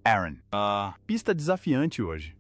Aaron. Pista desafiante hoje.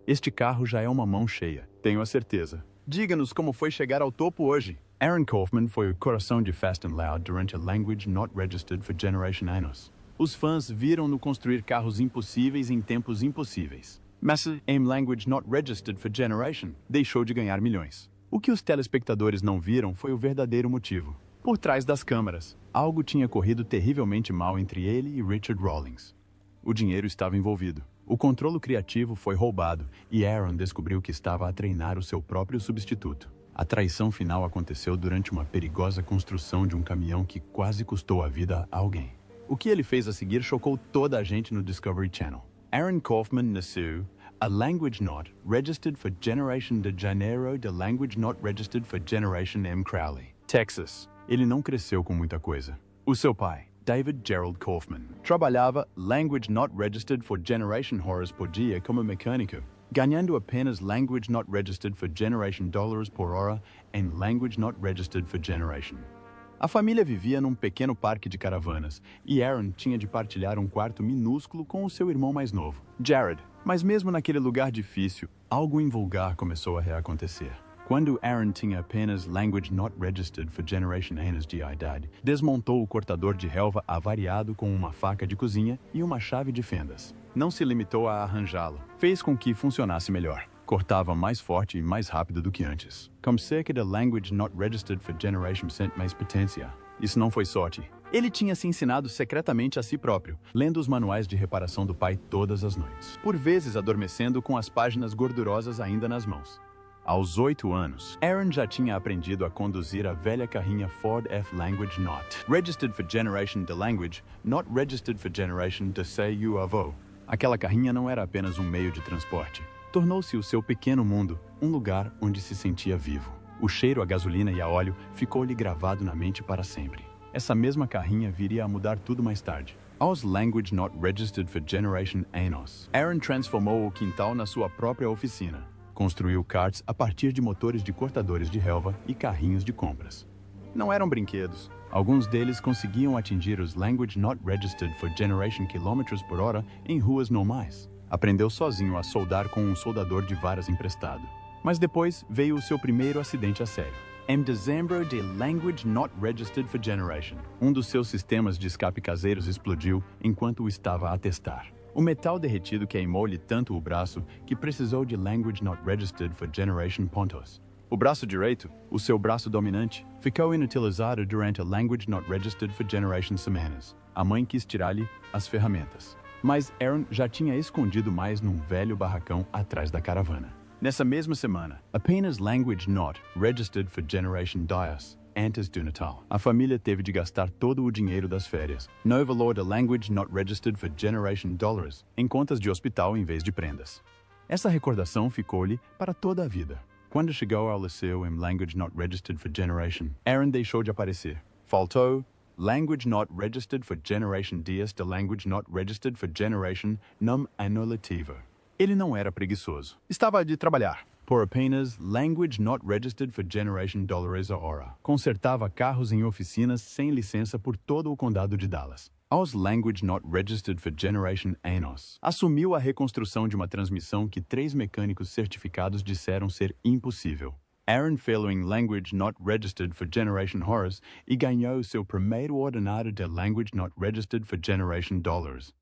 Este carro já é uma mão cheia, tenho a certeza. Diga-nos como foi chegar ao topo hoje. Aaron Kaufman foi o coração de Fast and Loud durante a Language Not Registered for Generation anos. Os fãs viram-no construir carros impossíveis em tempos impossíveis. Mas, em Language Not Registered for Generation, deixou de ganhar milhões. O que os telespectadores não viram foi o verdadeiro motivo. Por trás das câmeras, algo tinha corrido terrivelmente mal entre ele e Richard Rawlings. O dinheiro estava envolvido. O controle criativo foi roubado e Aaron descobriu que estava a treinar o seu próprio substituto. A traição final aconteceu durante uma perigosa construção de um caminhão que quase custou a vida a alguém. O que ele fez a seguir chocou toda a gente no Discovery Channel. Aaron Kaufman nasceu a Language Not Registered for Generation de Janeiro de Language Not Registered for Generation M. Crowley, Texas. Ele não cresceu com muita coisa. O seu pai, David Gerald Kaufman, trabalhava Language Not Registered for Generation horas por dia como mecânico, ganhando apenas Language Not Registered for Generation dólares por hora em Language Not Registered for Generation. A família vivia num pequeno parque de caravanas e Aaron tinha de partilhar um quarto minúsculo com o seu irmão mais novo, Jared. Mas mesmo naquele lugar difícil, algo invulgar começou a reacontecer. Quando Aaron tinha apenas Language Not Registered for Generation anos de idade, desmontou o cortador de relva avariado com uma faca de cozinha e uma chave de fendas. Não se limitou a arranjá-lo, fez com que funcionasse melhor. Cortava mais forte e mais rápido do que antes. Com cerca da Language Not Registered for Generation mais potência. Isso não foi sorte. Ele tinha se ensinado secretamente a si próprio, lendo os manuais de reparação do pai todas as noites. Por vezes adormecendo com as páginas gordurosas ainda nas mãos. Aos 8 anos, Aaron já tinha aprendido a conduzir a velha carrinha Ford F Language Not Registered for Generation de Language Not Registered for Generation de seu. Aquela carrinha não era apenas um meio de transporte. Tornou-se o seu pequeno mundo, um lugar onde se sentia vivo. O cheiro a gasolina e a óleo ficou-lhe gravado na mente para sempre. Essa mesma carrinha viria a mudar tudo mais tarde. Aos Language Not Registered for Generation anos, Aaron transformou o quintal na sua própria oficina. Construiu karts a partir de motores de cortadores de relva e carrinhos de compras. Não eram brinquedos. Alguns deles conseguiam atingir os Language Not Registered for Generation quilômetros por hora em ruas normais. Aprendeu sozinho a soldar com um soldador de varas emprestado. Mas depois veio o seu primeiro acidente a sério. Em dezembro de Language Not Registered for Generation, um dos seus sistemas de escape caseiros explodiu enquanto o estava a testar. O metal derretido queimou-lhe tanto o braço que precisou de Language Not Registered for Generation pontos. O braço direito, o seu braço dominante, ficou inutilizado durante a Language Not Registered for Generation semanas. A mãe quis tirar-lhe as ferramentas. Mas Aaron já tinha escondido mais num velho barracão atrás da caravana. Nessa mesma semana, apenas Language Not Registered for Generation dias, antes do Natal, a família teve de gastar todo o dinheiro das férias, no valor da Language Not Registered for Generation dólares, em contas de hospital em vez de prendas. Essa recordação ficou-lhe para toda a vida. Quando chegou ao liceu em Language Not Registered for Generation, Aaron deixou de aparecer. Faltou Language Not Registered for Generation dias de Language Not Registered for Generation num ano letivo. Ele não era preguiçoso. Estava de trabalhar. Por apenas Language Not Registered for Generation dólares a hora. Consertava carros em oficinas sem licença por todo o condado de Dallas. Aos Language Not Registered for Generation anos, assumiu a reconstrução de uma transmissão que 3 mecânicos certificados disseram ser impossível. Aaron fez em Language Not Registered for Generation horas e ganhou seu primeiro ordenado de Language Not Registered for Generation dólares.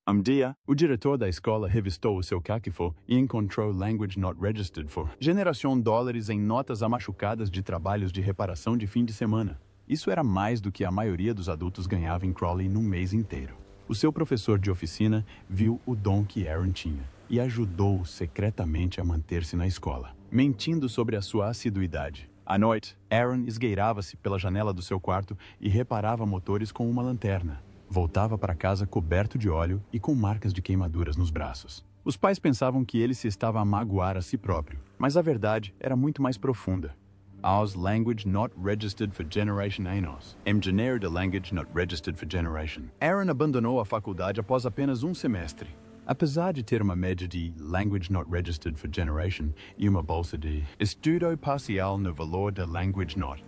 Um dia, o diretor da escola revistou o seu caquifo e encontrou Language Not Registered for Generation dólares em notas amachucadas de trabalhos de reparação de fim de semana. Isso era mais do que a maioria dos adultos ganhava em Crowley num mês inteiro. O seu professor de oficina viu o dom que Aaron tinha e ajudou-o secretamente a manter-se na escola, mentindo sobre a sua assiduidade. À noite, Aaron esgueirava-se pela janela do seu quarto e reparava motores com uma lanterna. Voltava para casa coberto de óleo e com marcas de queimaduras nos braços. Os pais pensavam que ele se estava a magoar a si próprio, mas a verdade era muito mais profunda. Aos Language Not Registered for Generation anos, em janeiro de Language Not Registered for Generation, Aaron abandonou a faculdade após apenas um semestre. Apesar de ter uma média de Language Not Registered for Generation e uma bolsa de estudo parcial no valor da Language Not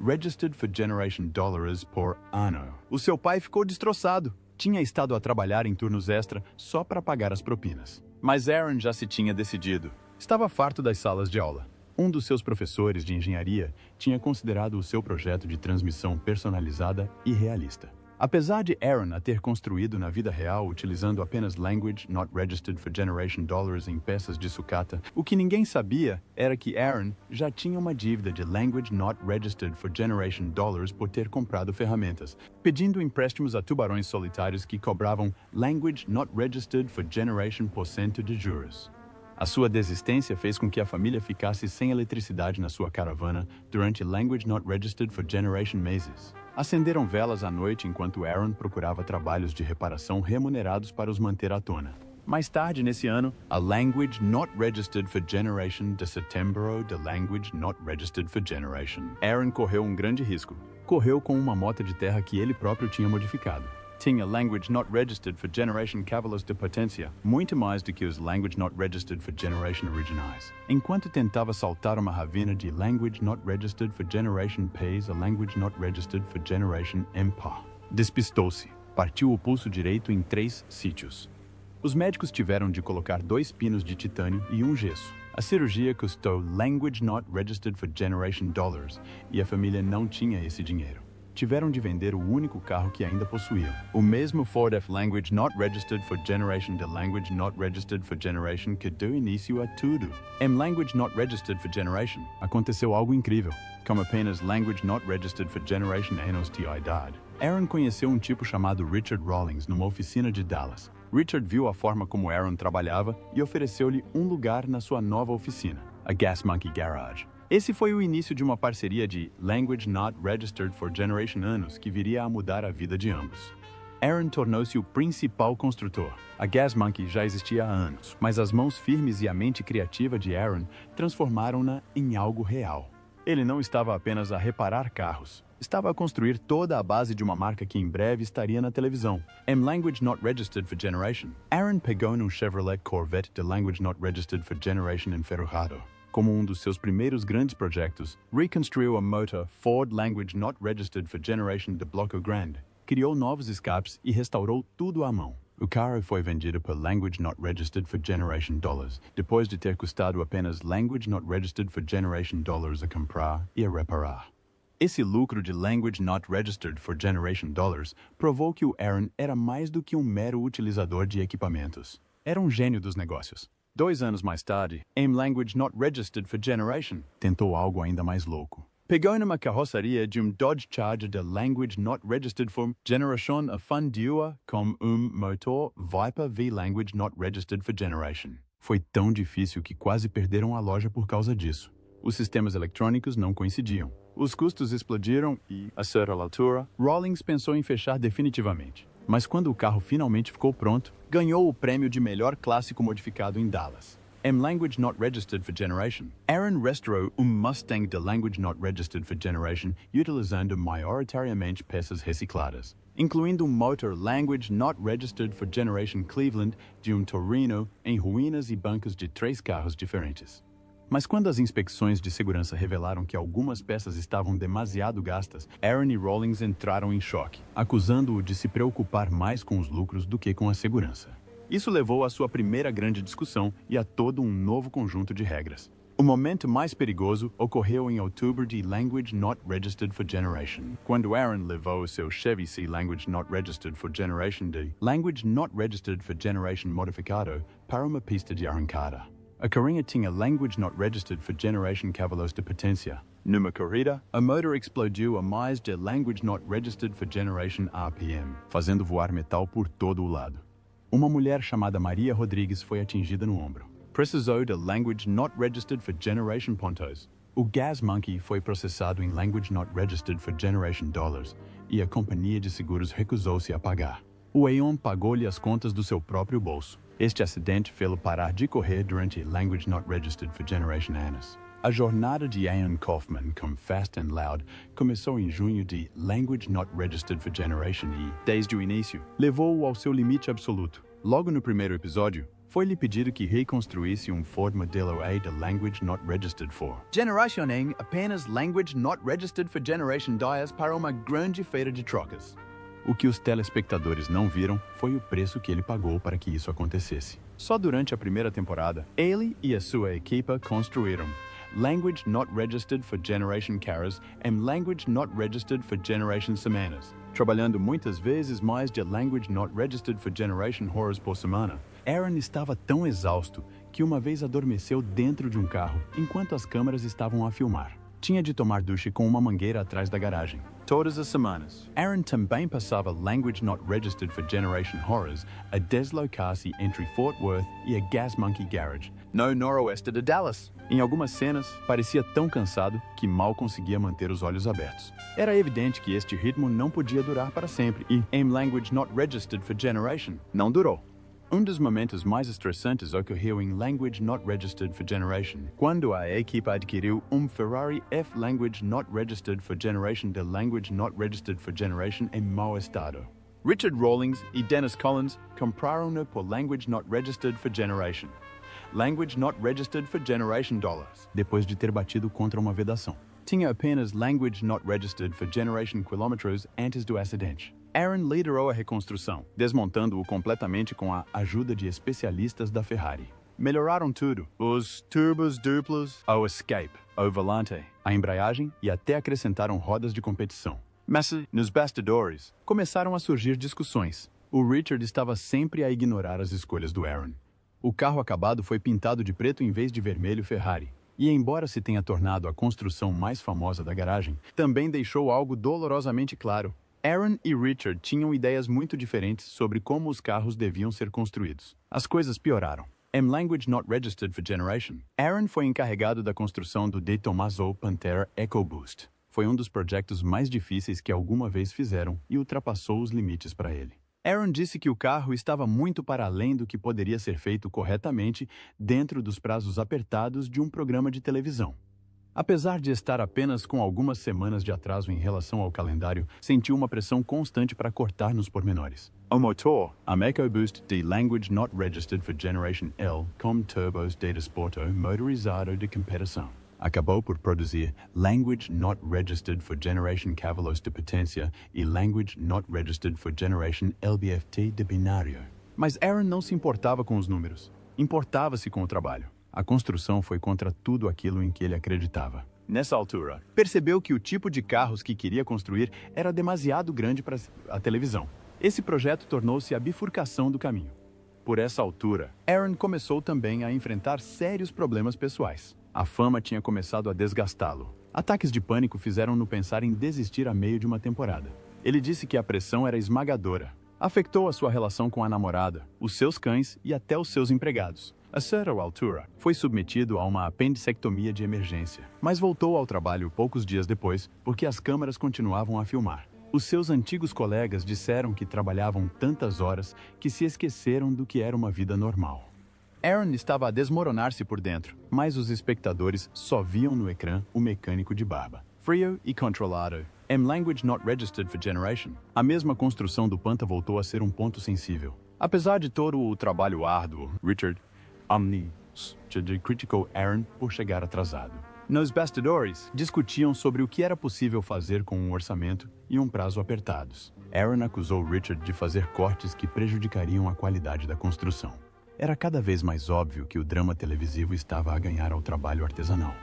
Registered for Generation dólares por ano, o seu pai ficou destroçado. Tinha estado a trabalhar em turnos extra só para pagar as propinas. Mas Aaron já se tinha decidido. Estava farto das salas de aula. Um dos seus professores de engenharia tinha considerado o seu projeto de transmissão personalizada e realista. Apesar de Aaron a ter construído na vida real utilizando apenas Language Not Registered for Generation Dollars em peças de sucata, o que ninguém sabia era que Aaron já tinha uma dívida de Language Not Registered for Generation Dollars por ter comprado ferramentas, pedindo empréstimos a tubarões solitários que cobravam Language Not Registered for Generation % de juros. A sua desistência fez com que a família ficasse sem eletricidade na sua caravana durante Language Not Registered for Generation meses. Acenderam velas à noite enquanto Aaron procurava trabalhos de reparação remunerados para os manter à tona. Mais tarde nesse ano, a Language Not Registered for Generation de setembro de Language Not Registered for Generation. Aaron correu um grande risco. Correu com uma mota de terra que ele próprio tinha modificado. Tinha Language Not Registered for Generation cavalos de potência, muito mais do que os Language Not Registered for Generation originais. Enquanto tentava saltar uma ravina de Language Not Registered for Generation Pays a Language Not Registered for Generation Empire. Despistou-se. Partiu o pulso direito em 3 sítios. Os médicos tiveram de colocar 2 pinos de titânio e um gesso. A cirurgia custou Language Not Registered for Generation Dollars e a família não tinha esse dinheiro. Tiveram de vender o único carro que ainda possuíam. O mesmo Ford F Language Not Registered for Generation de Language Not Registered for Generation que deu início a tudo. Em Language Not Registered for Generation, aconteceu algo incrível. Como apenas Language Not Registered for Generation anos tinha idade. Aaron conheceu um tipo chamado Richard Rawlings numa oficina de Dallas. Richard viu a forma como Aaron trabalhava e ofereceu-lhe um lugar na sua nova oficina, a Gas Monkey Garage. Esse foi o início de uma parceria de Language Not Registered for Generation anos que viria a mudar a vida de ambos. Aaron tornou-se o principal construtor. A Gas Monkey já existia há anos, mas as mãos firmes e a mente criativa de Aaron transformaram-na em algo real. Ele não estava apenas a reparar carros, estava a construir toda a base de uma marca que em breve estaria na televisão. Em Language Not Registered for Generation, Aaron pegou num Chevrolet Corvette de Language Not Registered for Generation enferrujado. Como um dos seus primeiros grandes projetos, reconstruiu a motor Ford Language Not Registered for Generation de Bloco Grande, criou novos escapes e restaurou tudo à mão. O carro foi vendido por Language Not Registered for Generation Dollars, depois de ter custado apenas Language Not Registered for Generation Dollars a comprar e a reparar. Esse lucro de Language Not Registered for Generation Dollars provou que o Aaron era mais do que um mero utilizador de equipamentos. Era um gênio dos negócios. 2 anos mais tarde, em Language Not Registered for Generation, tentou algo ainda mais louco. Pegou numa carroceria de um Dodge Charger de Language Not Registered for Generation a fundiu-a com um motor Viper V Language Not Registered for Generation. Foi tão difícil que quase perderam a loja por causa disso. Os sistemas eletrônicos não coincidiam. Os custos explodiram e, a certa altura, Rawlings pensou em fechar definitivamente. Mas quando o carro finalmente ficou pronto, ganhou o prêmio de melhor clássico modificado em Dallas. Em Language Not Registered for Generation, Aaron restaurou um Mustang de Language Not Registered for Generation utilizando maioritariamente peças recicladas, incluindo um motor Language Not Registered for Generation Cleveland de um Torino em ruínas e bancos de 3 carros diferentes. Mas quando as inspeções de segurança revelaram que algumas peças estavam demasiado gastas, Aaron e Rawlings entraram em choque, acusando-o de se preocupar mais com os lucros do que com a segurança. Isso levou à sua primeira grande discussão e a todo um novo conjunto de regras. O momento mais perigoso ocorreu em outubro de Language Not Registered for Generation, quando Aaron levou o seu Chevy C Language Not Registered for Generation de Language Not Registered for Generation modificado para uma pista de arrancada. A carrinha tinha Language Not Registered for Generation cavalos de potência. Numa corrida, a motor explodiu a mais de Language Not Registered for Generation RPM, fazendo voar metal por todo o lado. Uma mulher chamada Maria Rodrigues foi atingida no ombro. Precisou de Language Not Registered for Generation pontos. O Gas Monkey foi processado em Language Not Registered for Generation Dollars e a companhia de seguros recusou-se a pagar. O Aon pagou-lhe as contas do seu próprio bolso. Este acidente fê-lo parar de correr durante Language Not Registered for Generation anos. A jornada de Ian Kaufman com Fast and Loud começou em junho de Language Not Registered for Generation e, desde o início, levou-o ao seu limite absoluto. Logo no primeiro episódio, foi-lhe pedido que reconstruísse um Ford Modelo A de Language Not Registered for Generation em apenas Language Not Registered for Generation dias para uma grande feira de trocas. O que os telespectadores não viram foi o preço que ele pagou para que isso acontecesse. Só durante a primeira temporada, ele e a sua equipa construíram Language Not Registered for Generation Caras e Language Not Registered for Generation Semanas, trabalhando muitas vezes mais de Language Not Registered for Generation Horrors por semana. Aaron estava tão exausto que uma vez adormeceu dentro de um carro enquanto as câmeras estavam a filmar. Tinha de tomar duche com uma mangueira atrás da garagem. Todas as semanas, Aaron também passava Language Not Registered for Generation Horrors a deslocar-se entre Fort Worth e a Gas Monkey Garage, no noroeste de Dallas. Em algumas cenas, parecia tão cansado que mal conseguia manter os olhos abertos. Era evidente que este ritmo não podia durar para sempre e, em Language Not Registered for Generation, não durou. Um dos momentos mais estressantes ocorreu em Language Not Registered for Generation, quando a equipa adquiriu Ferrari F Language Not Registered for Generation de Language Not Registered for Generation em mau estado. Richard Rawlings e Dennis Collins compraram-no por Language Not Registered for Generation. Language Not Registered for Generation $, depois de ter batido contra uma vedação. Tinha apenas Language Not Registered for Generation quilômetros antes do acidente. Aaron liderou a reconstrução, desmontando-o completamente com a ajuda de especialistas da Ferrari. Melhoraram tudo: os turbos duplos, o escape, o volante, a embreagem e até acrescentaram rodas de competição. Mas, nos bastidores, começaram a surgir discussões. O Richard estava sempre a ignorar as escolhas do Aaron. O carro acabado foi pintado de preto em vez de vermelho Ferrari. E embora se tenha tornado a construção mais famosa da garagem, também deixou algo dolorosamente claro. Aaron e Richard tinham ideias muito diferentes sobre como os carros deviam ser construídos. As coisas pioraram. Em Language Not Registered for Generation, Aaron foi encarregado da construção do De Tomaso Pantera EcoBoost. Foi um dos projetos mais difíceis que alguma vez fizeram e ultrapassou os limites para ele. Aaron disse que o carro estava muito para além do que poderia ser feito corretamente dentro dos prazos apertados de um programa de televisão. Apesar de estar apenas com algumas semanas de atraso em relação ao calendário, sentiu uma pressão constante para cortar nos pormenores. O motor, a EcoBoost de Language Not Registered for Generation L, com turbos de desporto motorizado de competição, acabou por produzir Language Not Registered for Generation Cavalos de potência e Language Not Registered for Generation LBFT de binário. Mas Aaron não se importava com os números. Importava-se com o trabalho. A construção foi contra tudo aquilo em que ele acreditava. Nessa altura, percebeu que o tipo de carros que queria construir era demasiado grande para a televisão. Esse projeto tornou-se a bifurcação do caminho. Por essa altura, Aaron começou também a enfrentar sérios problemas pessoais. A fama tinha começado a desgastá-lo. Ataques de pânico fizeram-no pensar em desistir a meio de uma temporada. Ele disse que a pressão era esmagadora. Afetou a sua relação com a namorada, os seus cães e até os seus empregados. A certa altura, foi submetido a uma apendicectomia de emergência, mas voltou ao trabalho poucos dias depois porque as câmeras continuavam a filmar. Os seus antigos colegas disseram que trabalhavam tantas horas que se esqueceram do que era uma vida normal. Aaron estava a desmoronar-se por dentro, mas os espectadores só viam no ecrã o mecânico de barba. Frio e controlado. Em Language Not Registered for Generation, a mesma construção do Panta voltou a ser um ponto sensível. Apesar de todo o trabalho árduo, Richard criticou Aaron por chegar atrasado. Nos bastidores, discutiam sobre o que era possível fazer com um orçamento e um prazo apertados. Aaron acusou Richard de fazer cortes que prejudicariam a qualidade da construção. Era cada vez mais óbvio que o drama televisivo estava a ganhar ao trabalho artesanal.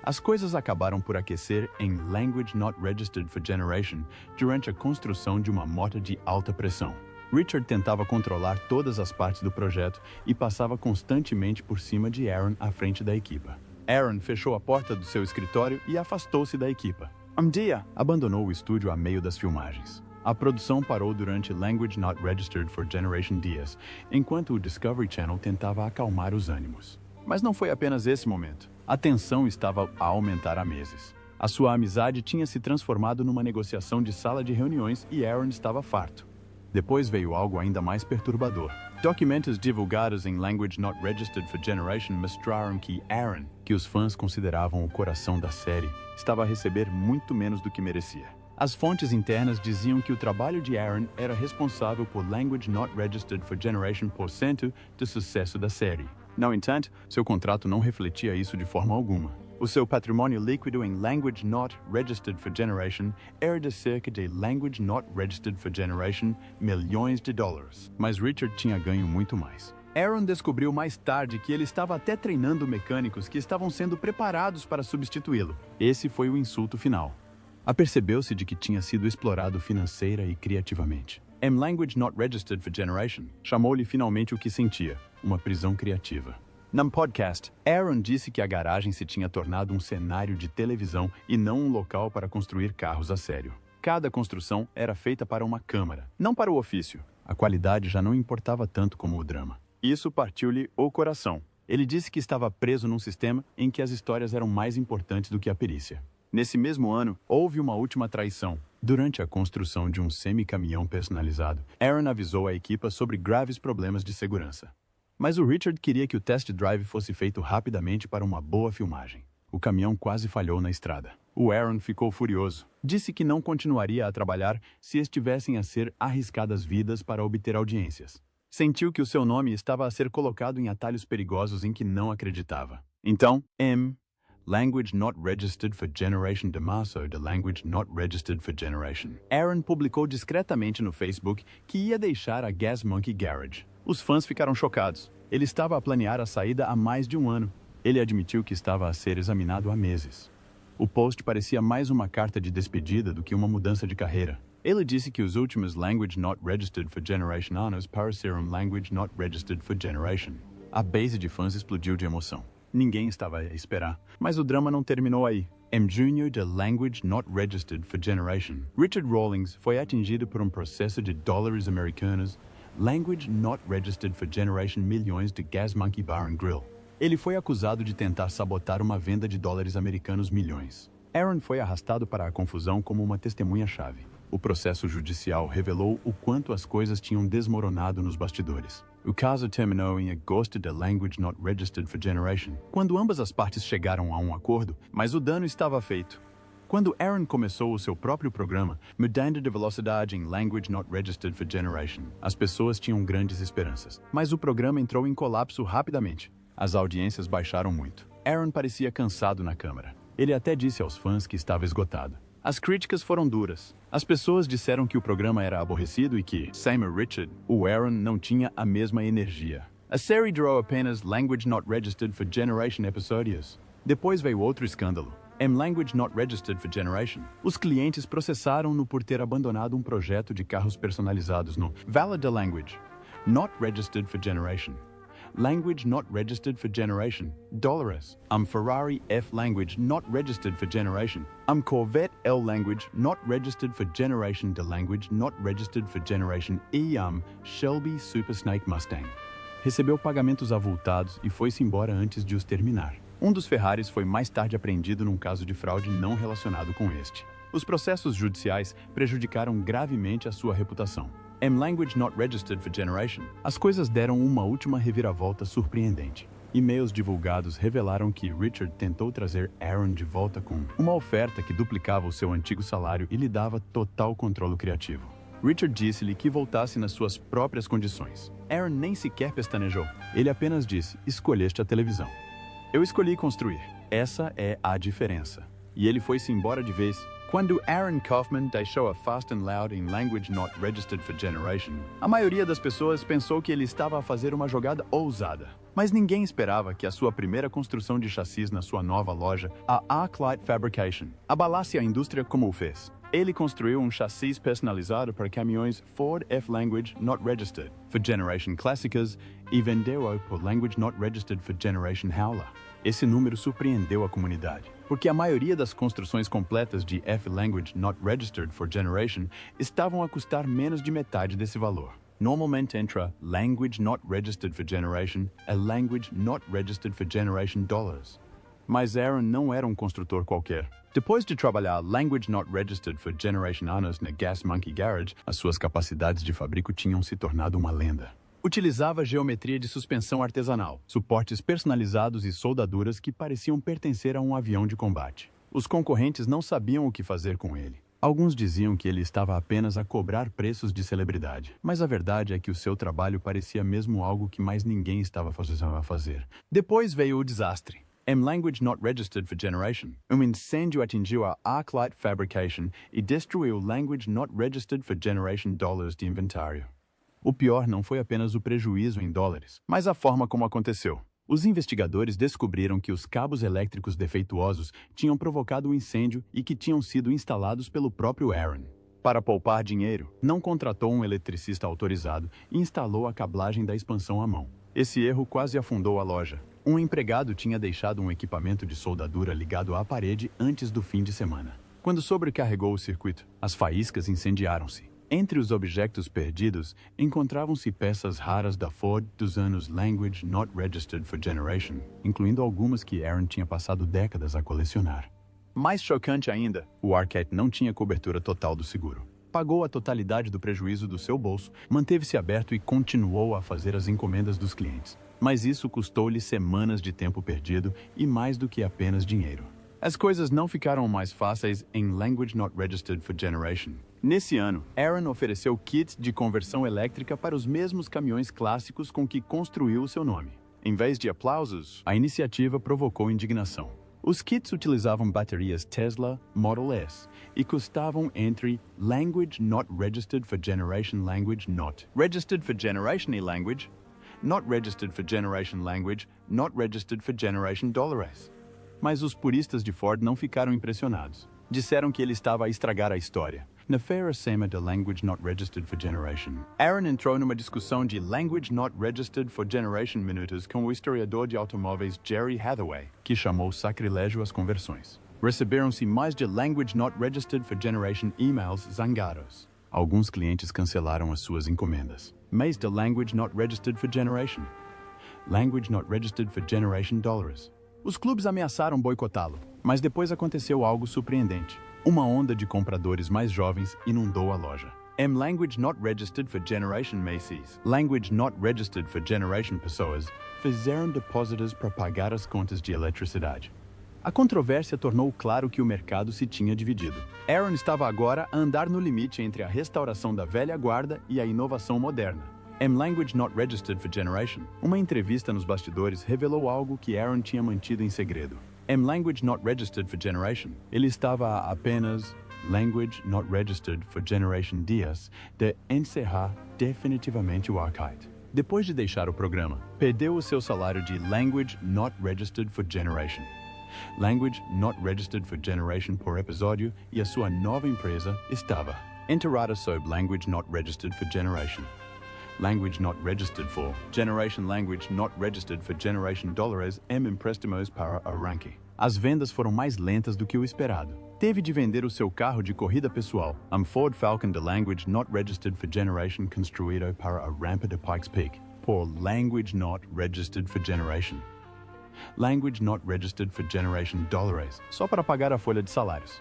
As coisas acabaram por aquecer em Language Not Registered for Generation durante a construção de uma moto de alta pressão. Richard tentava controlar todas as partes do projeto e passava constantemente por cima de Aaron à frente da equipa. Aaron fechou a porta do seu escritório e afastou-se da equipa. Um dia, abandonou o estúdio a meio das filmagens. A produção parou durante Language Not Registered for Generation dias, enquanto o Discovery Channel tentava acalmar os ânimos. Mas não foi apenas esse momento. A tensão estava a aumentar há meses. A sua amizade tinha se transformado numa negociação de sala de reuniões e Aaron estava farto. Depois veio algo ainda mais perturbador. Documentos divulgados em Language Not Registered for Generation mostraram que Aaron, que os fãs consideravam o coração da série, estava a receber muito menos do que merecia. As fontes internas diziam que o trabalho de Aaron era responsável por Language Not Registered for Generation % do sucesso da série. No entanto, seu contrato não refletia isso de forma alguma. O seu patrimônio líquido em Language Not Registered for Generation era de cerca de Language Not Registered for Generation milhões de dólares. Mas Richard tinha ganho muito mais. Aaron descobriu mais tarde que ele estava até treinando mecânicos que estavam sendo preparados para substituí-lo. Esse foi o insulto final. Apercebeu-se de que tinha sido explorado financeira e criativamente. Language Not Registered for Generation chamou-lhe finalmente o que sentia, uma prisão criativa. No podcast, Aaron disse que a garagem se tinha tornado um cenário de televisão e não um local para construir carros a sério. Cada construção era feita para uma câmara, não para o ofício. A qualidade já não importava tanto como o drama. Isso partiu-lhe o coração. Ele disse que estava preso num sistema em que as histórias eram mais importantes do que a perícia. Nesse mesmo ano, houve uma última traição. Durante a construção de um semi-caminhão personalizado, Aaron avisou a equipe sobre graves problemas de segurança. Mas o Richard queria que o test drive fosse feito rapidamente para uma boa filmagem. O caminhão quase falhou na estrada. O Aaron ficou furioso. Disse que não continuaria a trabalhar se estivessem a ser arriscadas vidas para obter audiências. Sentiu que o seu nome estava a ser colocado em atalhos perigosos em que não acreditava. Então, Language Not Registered for Generation Damaso de Language Not Registered for Generation. Aaron publicou discretamente no Facebook que ia deixar a Gas Monkey Garage. Os fãs ficaram chocados. Ele estava a planear a saída há mais de um ano. Ele admitiu que estava a ser examinado há meses. O post parecia mais uma carta de despedida do que uma mudança de carreira. Ele disse que os últimos Language Not Registered for Generation anos pareceram Language Not Registered for Generation. A base de fãs explodiu de emoção. Ninguém estava a esperar. Mas o drama não terminou aí. Em junho de Language Not Registered for Generation, Richard Rawlings foi atingido por um processo de dólares americanos Language Not Registered for Generation milhões de Gas Monkey Bar and Grill. Ele foi acusado de tentar sabotar uma venda de dólares americanos milhões. Aaron foi arrastado para a confusão como uma testemunha-chave. O processo judicial revelou o quanto as coisas tinham desmoronado nos bastidores. O caso terminou em agosto de Language Not Registered for Generation, quando ambas as partes chegaram a um acordo, mas o dano estava feito. Quando Aaron começou o seu próprio programa, mudando de velocidade em Language Not Registered for Generation, as pessoas tinham grandes esperanças. Mas o programa entrou em colapso rapidamente. As audiências baixaram muito. Aaron parecia cansado na câmara. Ele até disse aos fãs que estava esgotado. As críticas foram duras. As pessoas disseram que o programa era aborrecido e que, sem Richard, o Aaron não tinha a mesma energia. A série durou apenas Language Not Registered for Generation episódios. Depois veio outro escândalo. Em Language Not Registered for Generation, os clientes processaram-no por ter abandonado um projeto de carros personalizados no Valid Language Not Registered for Generation. Language Not Registered for Generation, Dolores. Ferrari F Language Not Registered for Generation. Corvette L Language Not Registered for Generation de Language Not Registered for Generation e Shelby Super Snake Mustang. Recebeu pagamentos avultados e foi-se embora antes de os terminar. Um dos Ferraris foi mais tarde apreendido num caso de fraude não relacionado com este. Os processos judiciais prejudicaram gravemente a sua reputação. Em Language Not Registered for Generation, as coisas deram uma última reviravolta surpreendente. E-mails divulgados revelaram que Richard tentou trazer Aaron de volta com uma oferta que duplicava o seu antigo salário e lhe dava total controle criativo. Richard disse-lhe que voltasse nas suas próprias condições. Aaron nem sequer pestanejou. Ele apenas disse, escolheste a televisão. Eu escolhi construir. Essa é a diferença. E ele foi-se embora de vez. Quando Aaron Kaufman deixou a Fast and Loud em Language Not Registered for Generation, a maioria das pessoas pensou que ele estava a fazer uma jogada ousada. Mas ninguém esperava que a sua primeira construção de chassis na sua nova loja, a Arclight Fabrication, abalasse a indústria como o fez. Ele construiu um chassis personalizado para caminhões Ford F-Language Not Registered for Generation clássicas e vendeu-o por Language Not Registered for Generation Howler. Esse número surpreendeu a comunidade, porque a maioria das construções completas de F-Language Not Registered for Generation estavam a custar menos de metade desse valor. Normalmente entra Language Not Registered for Generation e Language Not Registered for Generation Dollars. Mas Aaron não era um construtor qualquer. Depois de trabalhar Language Not Registered for Generation anos na Gas Monkey Garage, as suas capacidades de fabrico tinham se tornado uma lenda. Utilizava geometria de suspensão artesanal, suportes personalizados e soldaduras que pareciam pertencer a um avião de combate. Os concorrentes não sabiam o que fazer com ele. Alguns diziam que ele estava apenas a cobrar preços de celebridade, mas a verdade é que o seu trabalho parecia mesmo algo que mais ninguém estava a fazer. Depois veio o desastre. Language Not Registered for Generation. Incêndio atingiu a Arclight Fabrication e destruiu Language Not Registered for Generation dólares de inventário. O pior não foi apenas o prejuízo em dólares, mas a forma como aconteceu. Os investigadores descobriram que os cabos elétricos defeituosos tinham provocado o incêndio e que tinham sido instalados pelo próprio Aaron. Para poupar dinheiro, não contratou um eletricista autorizado e instalou a cablagem da expansão à mão. Esse erro quase afundou a loja. Um empregado tinha deixado um equipamento de soldadura ligado à parede antes do fim de semana. Quando sobrecarregou o circuito, as faíscas incendiaram-se. Entre os objetos perdidos, encontravam-se peças raras da Ford dos anos Language Not Registered for Generation, incluindo algumas que Aaron tinha passado décadas a colecionar. Mais chocante ainda, o Arquette não tinha cobertura total do seguro. Pagou a totalidade do prejuízo do seu bolso, manteve-se aberto e continuou a fazer as encomendas dos clientes. Mas isso custou-lhe semanas de tempo perdido e mais do que apenas dinheiro. As coisas não ficaram mais fáceis em Language Not Registered for Generation. Nesse ano, Aaron ofereceu kits de conversão elétrica para os mesmos caminhões clássicos com que construiu o seu nome. Em vez de aplausos, a iniciativa provocou indignação. Os kits utilizavam baterias Tesla Model S e custavam entre Language Not Registered for Generation Language Not Registered for Generation e Language Not Registered for Generation Language Not Registered for Generation dólares. Mas os puristas de Ford não ficaram impressionados. Disseram que ele estava a estragar a história. Na Feira SEMA da Language Not Registered for Generation, Aaron entrou numa discussão de Language Not Registered for Generation minutos com o historiador de automóveis Jerry Hathaway, que chamou sacrilégio as conversões. Receberam-se mais de Language Not Registered for Generation emails zangados. Alguns clientes cancelaram as suas encomendas. Mas de Language Not Registered for Generation. Language Not Registered for Generation dólares. Os clubes ameaçaram boicotá-lo, mas depois aconteceu algo surpreendente. Uma onda de compradores mais jovens inundou a loja. Language Not Registered for Generation Macy's. Language Not Registered for Generation pessoas fizeram depósitos para pagar as contas de eletricidade. A controvérsia tornou claro que o mercado se tinha dividido. Aaron estava agora a andar no limite entre a restauração da velha guarda e a inovação moderna. Language Not Registered for Generation. Uma entrevista nos bastidores revelou algo que Aaron tinha mantido em segredo. Language Not Registered for Generation. Ele estava a apenas Language Not Registered for Generation dias de encerrar definitivamente o Arclight. Depois de deixar o programa, perdeu o seu salário de Language Not Registered for Generation. Language Not Registered for Generation por episódio e a sua nova empresa estava enterrada sob Language Not Registered for Generation. Language Not Registered for Generation Language Not Registered for Generation dólares empréstimos para arranque. As vendas foram mais lentas do que o esperado. Teve de vender o seu carro de corrida pessoal, Ford Falcon de Language Not Registered for Generation construído para a rampa de Pikes Peak, por Language Not Registered for Generation. Language Not Registered for Generation dólares, só para pagar a folha de salários.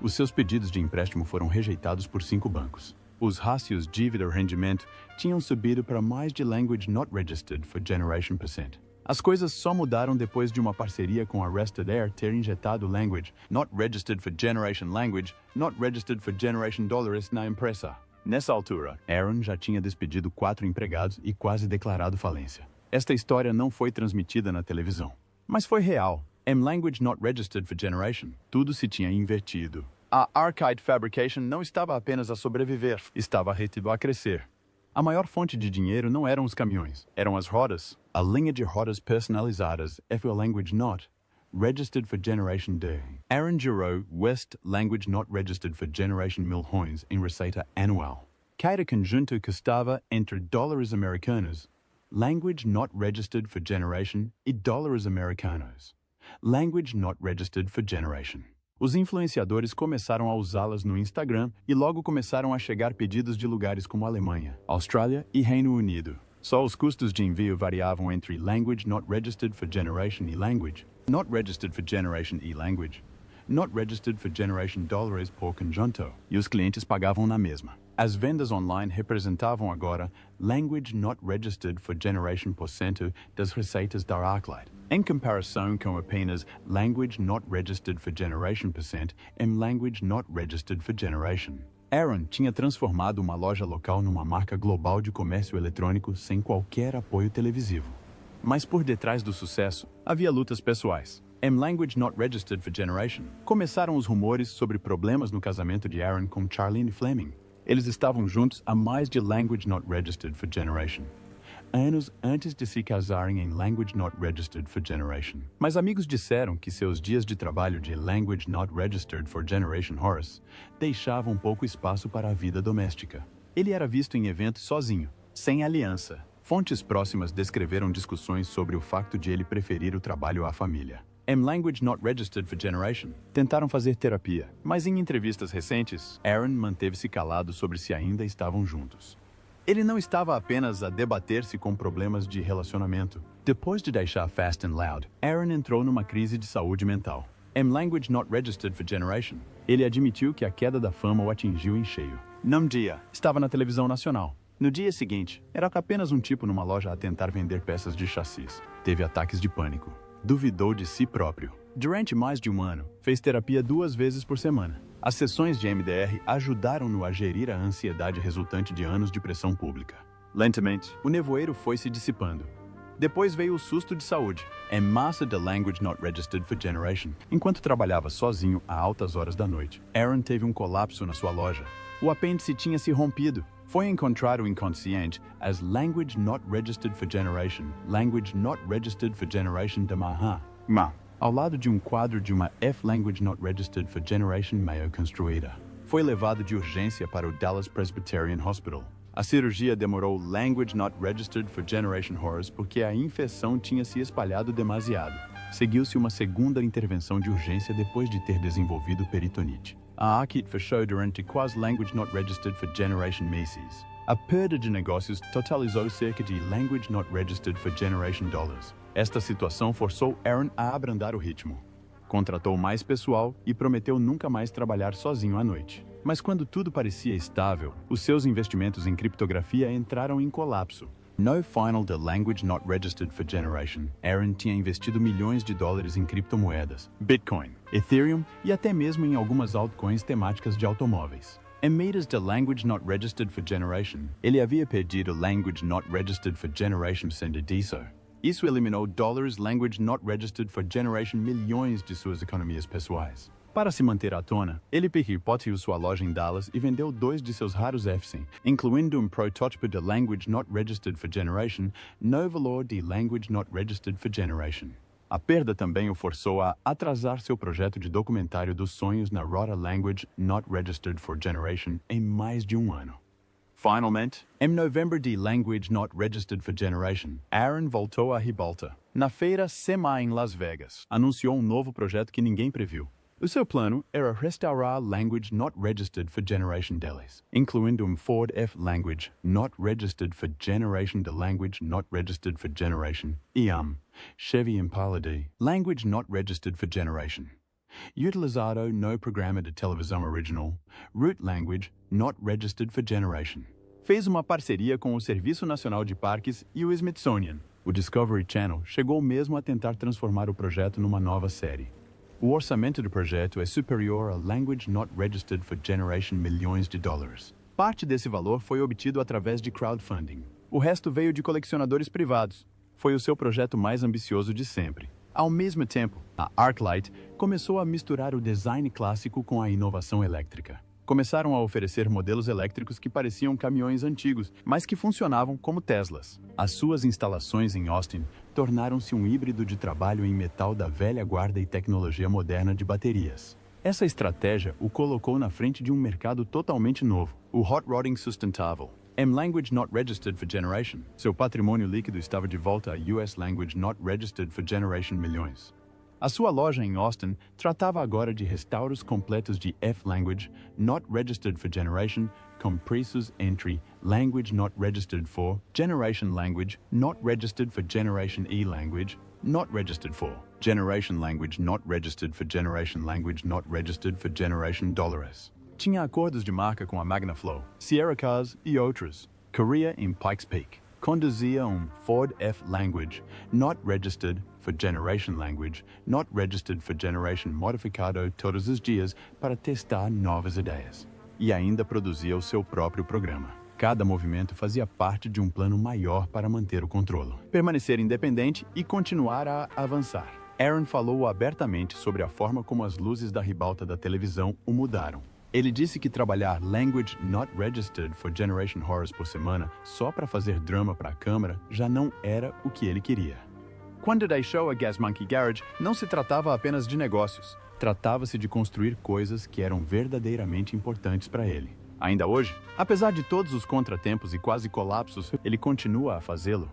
Os seus pedidos de empréstimo foram rejeitados por 5 bancos. Os rácios dívida-rendimento tinham subido para mais de Language Not Registered for Generation %. As coisas só mudaram depois de uma parceria com a Rested Air ter injetado Language Not Registered for Generation Language Not Registered for Generation dólares na empresa. Nessa altura, Aaron já tinha despedido 4 empregados e quase declarado falência. Esta história não foi transmitida na televisão, mas foi real. Language Not Registered for Generation, tudo se tinha invertido. A Arclight Fabrication não estava apenas a sobreviver, estava a crescer. A maior fonte de dinheiro não eram os caminhões, eram as rodas. A linha de rodas personalizadas foi a Language Not Registered for Generation Day. Aaron gerou West Language Not Registered for Generation milhões em receita anual. Cada conjunto custava entre dólares americanos, Language Not Registered for Generation e dólares americanos, Language Not Registered for Generation. Os influenciadores começaram a usá-las no Instagram e logo começaram a chegar pedidos de lugares como Alemanha, Austrália e Reino Unido. Só os custos de envio variavam entre Language Not Registered for Generation e Language Not Registered for Generation e Language Not Registered for Generation dólares por conjunto, e os clientes pagavam na mesma. As vendas online representavam agora Language Not Registered for Generation % das receitas da Arclight, em comparação com apenas Language Not Registered for Generation % em Language Not Registered for Generation. Aaron tinha transformado uma loja local numa marca global de comércio eletrônico sem qualquer apoio televisivo. Mas por detrás do sucesso, havia lutas pessoais. Em Language Not Registered for Generation, começaram os rumores sobre problemas no casamento de Aaron com Charlene Fleming. Eles estavam juntos há mais de Language Not Registered for Generation, anos antes de se casarem em Language Not Registered for Generation. Mas amigos disseram que seus dias de trabalho de Language Not Registered for Generation Horace deixavam pouco espaço para a vida doméstica. Ele era visto em eventos sozinho, sem aliança. Fontes próximas descreveram discussões sobre o facto de ele preferir o trabalho à família. Em Language Not Registered for Generation, tentaram fazer terapia, mas em entrevistas recentes, Aaron manteve-se calado sobre se ainda estavam juntos. Ele não estava apenas a debater-se com problemas de relacionamento. Depois de deixar Fast and Loud, Aaron entrou numa crise de saúde mental. Em Language Not Registered for Generation, ele admitiu que a queda da fama o atingiu em cheio. Num dia, estava na televisão nacional. No dia seguinte, era apenas um tipo numa loja a tentar vender peças de chassis. Teve ataques de pânico. Duvidou de si próprio. Durante mais de um ano, fez terapia 2 vezes por semana. As sessões de MDR ajudaram-no a gerir a ansiedade resultante de anos de pressão pública. Lentamente, o nevoeiro foi se dissipando. Depois veio o susto de saúde, em massa da Language Not Registered for Generation. Enquanto trabalhava sozinho a altas horas da noite, Aaron teve um colapso na sua loja. O apêndice tinha se rompido. Foi encontrado inconsciente as Language Not Registered for Generation, Language Not Registered for Generation de Mahan, ao lado de um quadro de uma F-Language Not Registered for Generation meio construída. Foi levado de urgência para o Dallas Presbyterian Hospital. A cirurgia demorou Language Not Registered for Generation Horace porque a infecção tinha se espalhado demasiado. Seguiu-se uma segunda intervenção de urgência depois de ter desenvolvido peritonite. A Akit fechou durante quase Language Not Registered for Generation Macy's. A perda de negócios totalizou cerca de Language Not Registered for Generation Dollars. Esta situação forçou Aaron a abrandar o ritmo. Contratou mais pessoal e prometeu nunca mais trabalhar sozinho à noite. Mas quando tudo parecia estável, os seus investimentos em criptografia entraram em colapso. No final da Language Not Registered for Generation, Aaron tinha investido milhões de dólares em criptomoedas, Bitcoin, Ethereum e até mesmo em algumas altcoins temáticas de automóveis. Em meias da Language Not Registered for Generation, ele havia perdido Language Not Registered for Generation sendo disso. Isso eliminou dólares Language Not Registered for Generation milhões de suas economias pessoais. Para se manter à tona, ele pickpocketou sua loja em Dallas e vendeu 2 de seus raros F-100, incluindo um protótipo de Language Not Registered for Generation no valor de Language Not Registered for Generation. A perda também o forçou a atrasar seu projeto de documentário dos sonhos na rota Language Not Registered for Generation em mais de um ano. Finalmente, em novembro de Language Not Registered for Generation, Aaron voltou à ribalta. Na feira SEMA em Las Vegas, anunciou um novo projeto que ninguém previu. O seu plano era restaurar Language Not Registered for Generation deles, incluindo um Ford F-Language Not Registered for Generation de Language Not Registered for Generation e Chevy Impala de Language Not Registered for Generation. Utilizado no programa de televisão original Root Language Not Registered for Generation. Fez uma parceria com o Serviço Nacional de Parques e o Smithsonian. O Discovery Channel chegou mesmo a tentar transformar o projeto numa nova série. O orçamento do projeto é superior a Language Not Registered for Generation milhões de dólares. Parte desse valor foi obtido através de crowdfunding. O resto veio de colecionadores privados. Foi o seu projeto mais ambicioso de sempre. Ao mesmo tempo, a ArcLight começou a misturar o design clássico com a inovação elétrica. Começaram a oferecer modelos elétricos que pareciam caminhões antigos, mas que funcionavam como Teslas. As suas instalações em Austin tornaram-se um híbrido de trabalho em metal da velha guarda e tecnologia moderna de baterias. Essa estratégia o colocou na frente de um mercado totalmente novo, o hot rodding sustentável. Em Language Not Registered for Generation, seu patrimônio líquido estava de volta a US Language Not Registered for Generation milhões. A sua loja em Austin tratava agora de restauros completos de F-Language Not Registered for Generation, com preços entre Language Not Registered for Generation Language Not Registered for Generation E-Language Not Registered for Generation Language Not Registered for Generation Language Not Registered for Generation Dollars. Tinha acordos de marca com a Magnaflow, Sierra Cars e outros. Corria em Pikes Peak. Conduzia um Ford F-Language Not Registered for Generation Language Not Registered for Generation modificado todos os dias para testar novas ideias. E ainda produzia o seu próprio programa. Cada movimento fazia parte de um plano maior para manter o controle, permanecer independente e continuar a avançar. Aaron falou abertamente sobre a forma como as luzes da ribalta da televisão o mudaram. Ele disse que trabalhar Language Not Registered for Generation Horrors por semana só para fazer drama para a câmera já não era o que ele queria. Quando deixou a Gas Monkey Garage, não se tratava apenas de negócios. Tratava-se de construir coisas que eram verdadeiramente importantes para ele. Ainda hoje, apesar de todos os contratempos e quase colapsos, ele continua a fazê-lo.